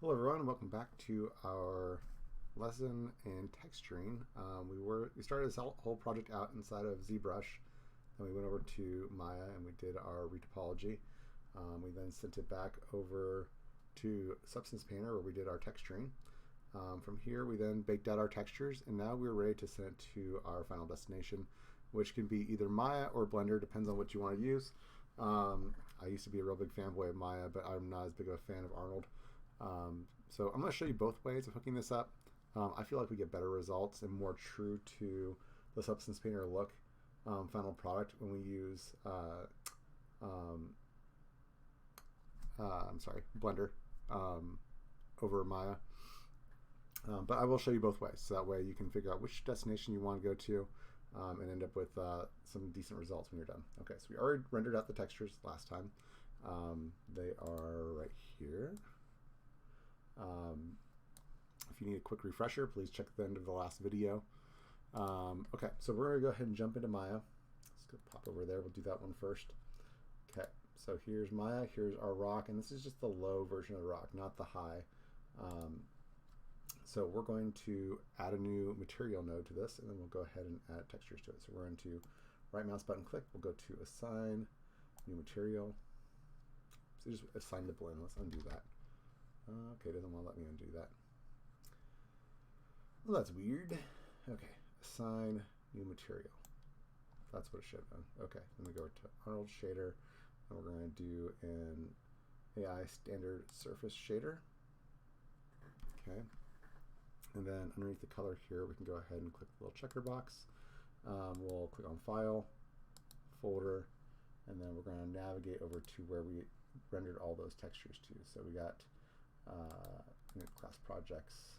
Hello everyone, welcome back to our lesson in texturing. We started this whole project out inside of Zbrush, then we went over to Maya and we did our retopology. We then sent it back over to Substance Painter where we did our texturing. From here we then baked out our textures, and now we're ready to send it to our final destination, which can be either Maya or Blender, depends on what you want to use. I used to be a real big fanboy of Maya, but I'm not as big of a fan of Arnold. So I'm going to show you both ways of hooking this up. I feel like we get better results and more true to the Substance Painter look final product when we use Blender over Maya. But I will show you both ways, so that way you can figure out which destination you want to go to and end up with some decent results when you're done. Okay, so we already rendered out the textures last time. They are right here. If you need a quick refresher, please check the end of the last video. Okay, so we're going to go ahead and jump into Maya. Let's go pop over there. We'll do that one first. Okay, so here's Maya. Here's our rock, and this is just the low version of the rock, not the high. So we're going to add a new material node to this, and then we'll go ahead and add textures to it. So we're going to right mouse button click. We'll go to assign new material. So just assign the blend. Let's undo that. Okay, it doesn't want to let me undo that. Well, that's weird. Okay, assign new material. That's what it should have done. Okay, then we go to Arnold shader, and we're going to do an AI standard surface shader. Okay, and then underneath the color here, we can go ahead and click the little checker box. We'll click on File, Folder, and then we're going to navigate over to where we rendered all those textures to. So we got class projects,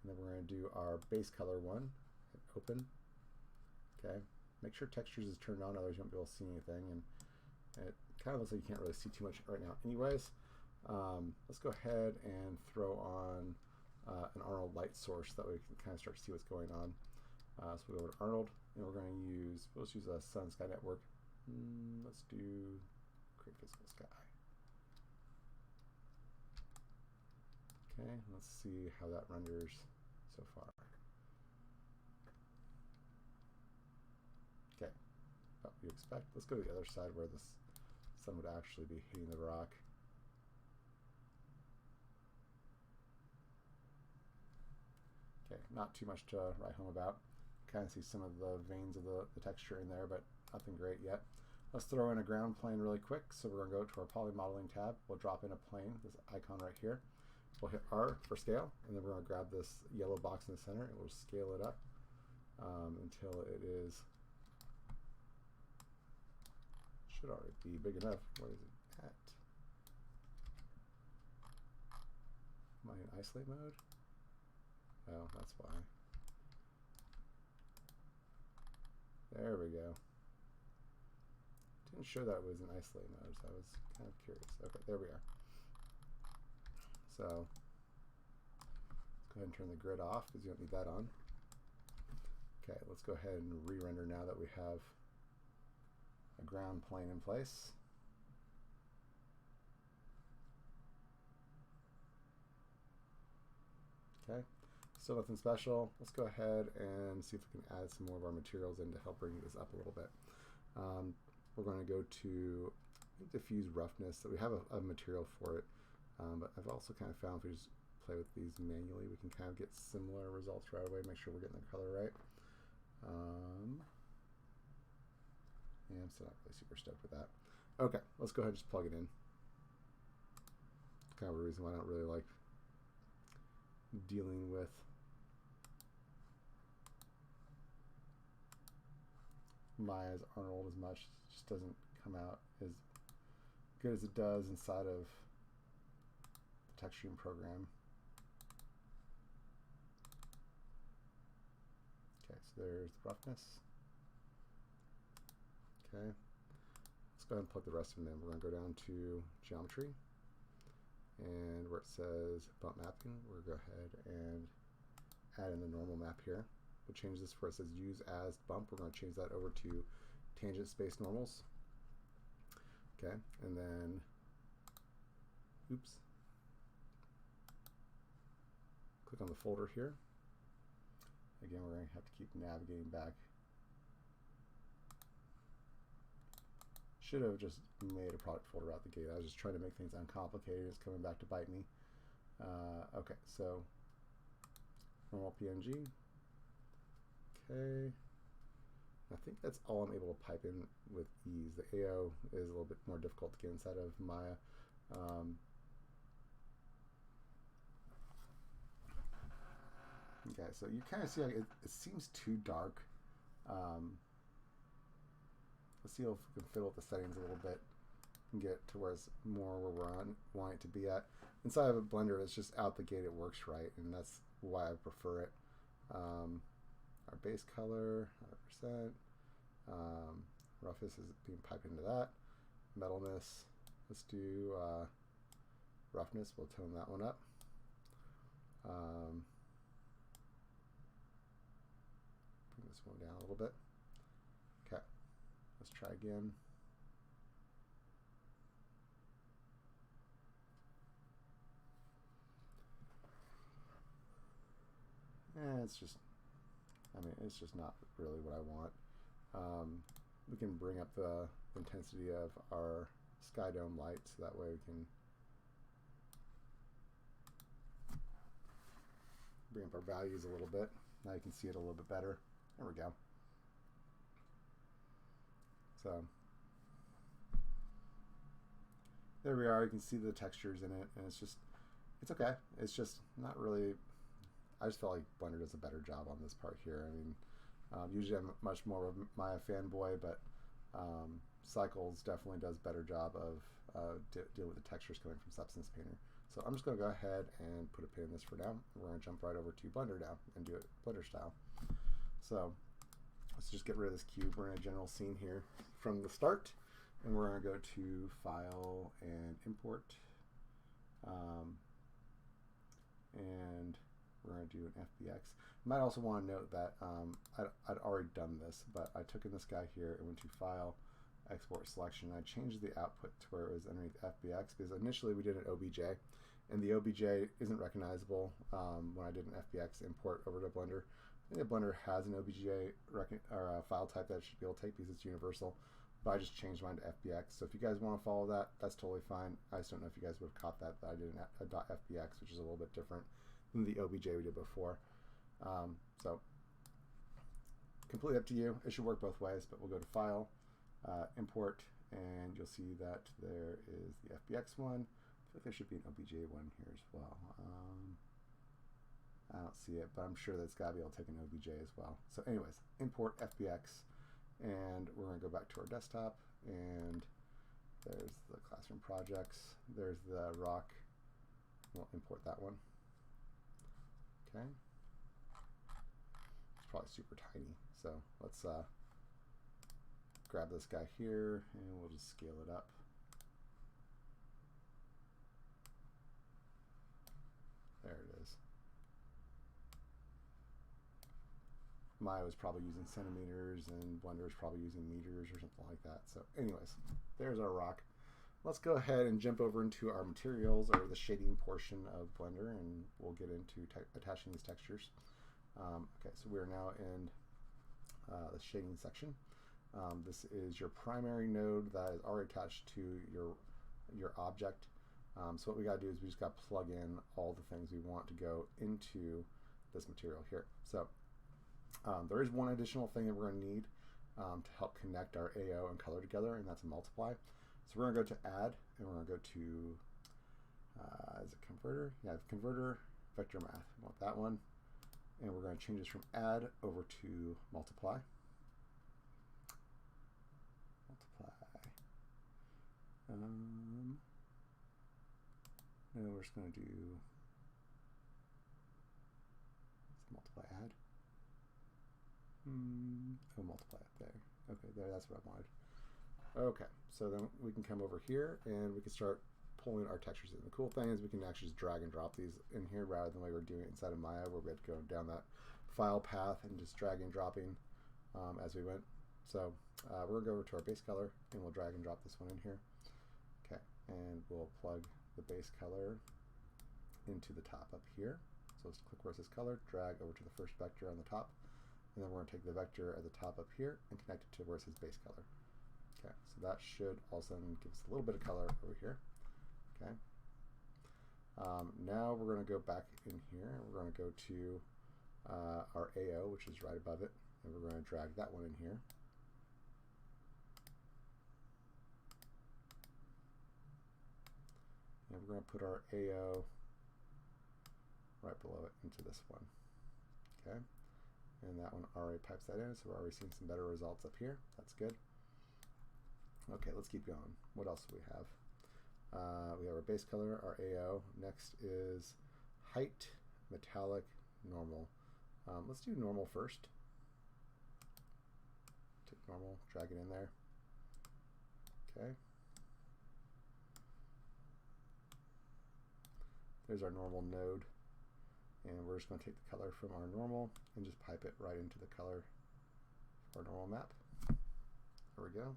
and then we're going to do our base color one. Hit open. Okay, make sure textures is turned on, otherwise you won't be able to see anything, and it kind of looks like you can't really see too much right now anyways. Let's go ahead and throw on an Arnold light source, that way we can kind of start to see what's going on. So we'll go to Arnold, and we're going to use, let's use a Sun Sky Network. Let's do create physical sky. Okay, let's see how that renders so far. Okay, what you expect. Let's go to the other side where the sun would actually be hitting the rock. Okay, not too much to write home about. Kind of see some of the veins of the texture in there, but nothing great yet. Let's throw in a ground plane really quick. So we're going to go to our poly modeling tab. We'll drop in a plane, this icon right here. We'll hit R for scale, and then we're going to grab this yellow box in the center, and we'll scale it up until it is, should already be big enough. Where is it at? Am I in isolate mode? Oh, that's why. There we go. Didn't show that it was in isolate mode, so I was kind of curious. Okay, there we are. So let's go ahead and turn the grid off because you don't need that on. Okay, let's go ahead and re-render now that we have a ground plane in place. Okay, still nothing special. Let's go ahead and see if we can add some more of our materials in to help bring this up a little bit. We're going to go to diffuse roughness. So we have a material for it. But I've also kind of found if we just play with these manually, we can kind of get similar results right away. Make sure we're getting the color right. And I'm still not really super stoked with that. Okay, let's go ahead and just plug it in. Kind of a reason why I don't really like dealing with Maya's Arnold as much. It just doesn't come out as good as it does inside of texturing program. Okay, so there's the roughness. Okay, let's go ahead and plug the rest of them in. We're going to go down to geometry, and where it says bump mapping, we're going to go ahead and add in the normal map here. We'll change this where it says use as bump. We're going to change that over to tangent space normals. Okay, and then oops, click on the folder here. Again, we're going to have to keep navigating back. Should have just made a product folder out the gate. I was just trying to make things uncomplicated. It's coming back to bite me. Okay, so normal PNG. Okay. I think that's all I'm able to pipe in with ease. The AO is a little bit more difficult to get inside of Maya. Okay, so you kind of see like it seems too dark. Let's see if we can fiddle with the settings a little bit and get to where it's more where we want it to be at. Inside of a Blender, it's just out the gate, it works right, and that's why I prefer it. Our base color, 100%. Roughness is being piped into that. Metalness, let's do roughness. We'll tone that one up. Bring this one down a little bit. Okay, let's try again. It's just, I mean, it's just not really what I want. We can bring up the intensity of our sky dome light, so that way we can bring up our values a little bit. Now you can see it a little bit better. There we go. So there we are. You can see the textures in it, and it's okay. It's just not really. I just felt like Blender does a better job on this part here. I mean, usually I'm much more of a Maya fanboy, but Cycles definitely does a better job of dealing with the textures coming from Substance Painter. So I'm just going to go ahead and put a pin in this for now. We're going to jump right over to Blender now and do it Blender style. So let's just get rid of this cube. We're in a general scene here from the start, and we're going to go to File and Import, and we're going to do an FBX. You might also want to note that I'd already done this, but I took in this guy here and went to File, Export Selection. I changed the output to where it was underneath FBX, because initially we did an OBJ, and the OBJ isn't recognizable when I did an FBX import over to Blender. I think that Blender has an OBJ or a file type that it should be able to take because it's universal, but I just changed mine to FBX. So if you guys want to follow that, that's totally fine. I just don't know if you guys would have caught that I did a .fbx, which is a little bit different than the OBJ we did before. So completely up to you. It should work both ways, but we'll go to File, Import, and you'll see that there is the FBX one. I feel like there should be an OBJ one here as well. I don't see it, but I'm sure that's got to be able to take an OBJ as well. So anyways, import FBX, and we're going to go back to our desktop, and there's the classroom projects. There's the rock. We'll import that one. Okay. It's probably super tiny, so let's grab this guy here, and we'll just scale it up. There it is. Maya was probably using centimeters, and Blender is probably using meters or something like that. So anyways, there's our rock. Let's go ahead and jump over into our materials, or the shading portion of Blender, and we'll get into attaching these textures. Okay, so we're now in the shading section. This is your primary node that is already attached to your object. So what we got to do is we just got to plug in all the things we want to go into this material here. So there is one additional thing that we're going to need to help connect our AO and color together, and that's a multiply. So we're going to go to Add, and we're going to go to, is it Converter? Yeah, Converter, Vector Math. We want that one. And we're going to change this from Add over to Multiply. No, we're just going to do multiply add. Oh, multiply it there. Okay, there, that's what I wanted. Okay, so then we can come over here and we can start pulling our textures in. The cool thing is we can actually just drag and drop these in here rather than the way we're doing it inside of Maya, where we had to go down that file path and just drag and dropping as we went. So we're going to go over to our base color, and we'll drag and drop this one in here. Okay, and we'll plug the base color into the top up here. So let's click where it says color, drag over to the first vector on the top, and then we're going to take the vector at the top up here and connect it to where it says base color. Okay, so that should also give us a little bit of color over here. Okay. Now we're going to go back in here. We're going to go to our AO, which is right above it, and we're going to drag that one in here. And we're going to put our AO right below it into this one. Okay, and that one already pipes that in, so we're already seeing some better results up here. That's good. Okay, let's keep going. What else do we have? We have our base color, our AO. Next is height, metallic, normal. Let's do normal first. Take normal, drag it in there. Okay. There's our normal node. And we're just going to take the color from our normal and just pipe it right into the color for our normal map. There we go.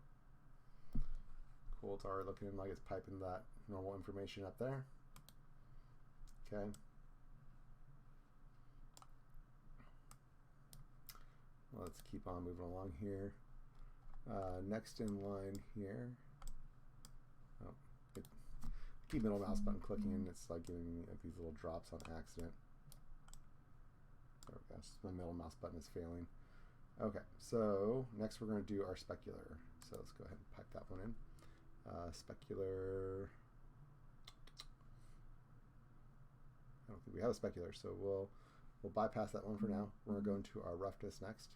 Cool, it's already looking like it's piping that normal information up there. Okay. Let's keep on moving along here. Next in line here. Oh, keep middle mouse button clicking and it's like giving me these little drops on accident. There we go. My middle mouse button is failing. Okay, so next we're going to do our specular. So let's go ahead and pipe that one in. Specular. I don't think we have a specular, so we'll bypass that one for now. We're going to go into our roughness next.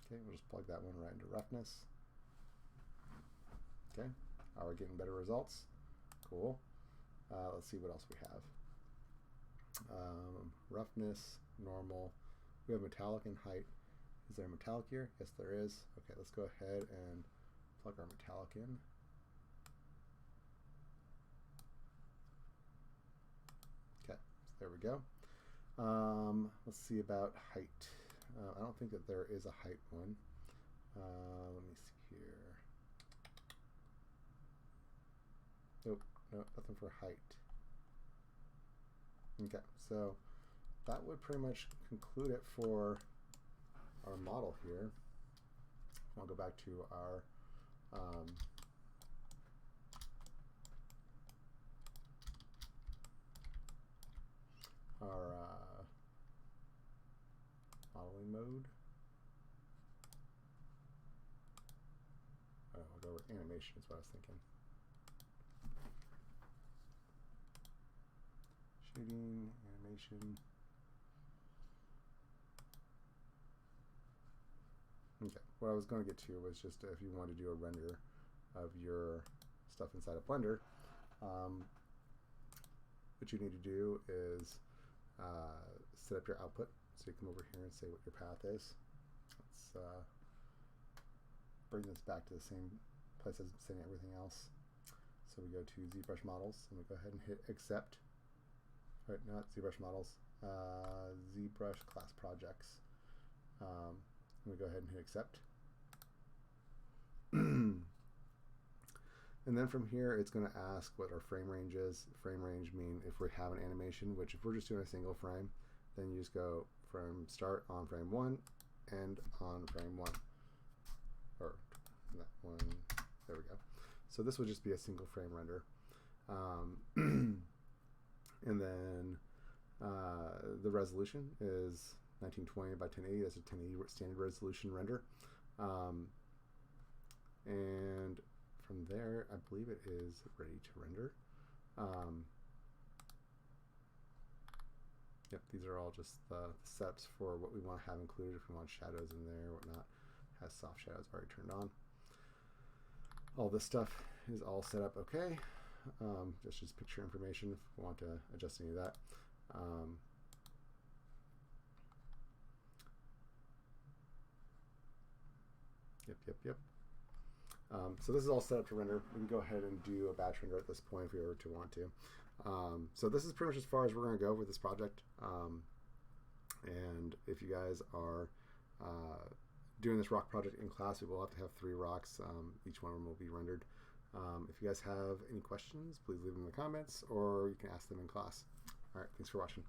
Okay, we'll just plug that one right into roughness. Okay, are we getting better results? Cool. Let's see what else we have. Roughness, normal. We have metallic and height. Is there a metallic here? Yes, there is. Okay, let's go ahead and plug our metallic in. Okay, so there we go. Let's see about height. I don't think that there is a height one. Let me see here. Nope, no, nothing for height. Okay, so that would pretty much conclude it for our model here. I'll go back to our modeling mode. Oh, I'll go over animation is what I was thinking. Shading, animation. Okay, what I was going to get to was just if you want to do a render of your stuff inside of Blender, what you need to do is set up your output. So you come over here and say what your path is. Let's bring this back to the same place as saying everything else. So we go to Zbrush models and we go ahead and hit accept. Right, not Zbrush models, Zbrush class projects. And we go ahead and hit accept. And then from here, it's going to ask what our frame range is. Frame range mean if we have an animation, which if we're just doing a single frame, then you just go from start on frame 1, end on frame 1. Or that one, there we go. So this would just be a single frame render. And then the resolution is 1920 by 1080. That's a 1080 standard resolution render. And from there, I believe it is ready to render. Yep, these are all just the steps for what we want to have included. If we want shadows in there, whatnot, has soft shadows already turned on. All this stuff is all set up okay. That's just picture information if we want to adjust any of that. Yep. So this is all set up to render. We can go ahead and do a batch render at this point if we were to want to. So this is pretty much as far as we're going to go with this project. And if you guys are doing this rock project in class, we will have to have 3 rocks. Each one of them will be rendered. If you guys have any questions, please leave them in the comments, or you can ask them in class. All right, thanks for watching.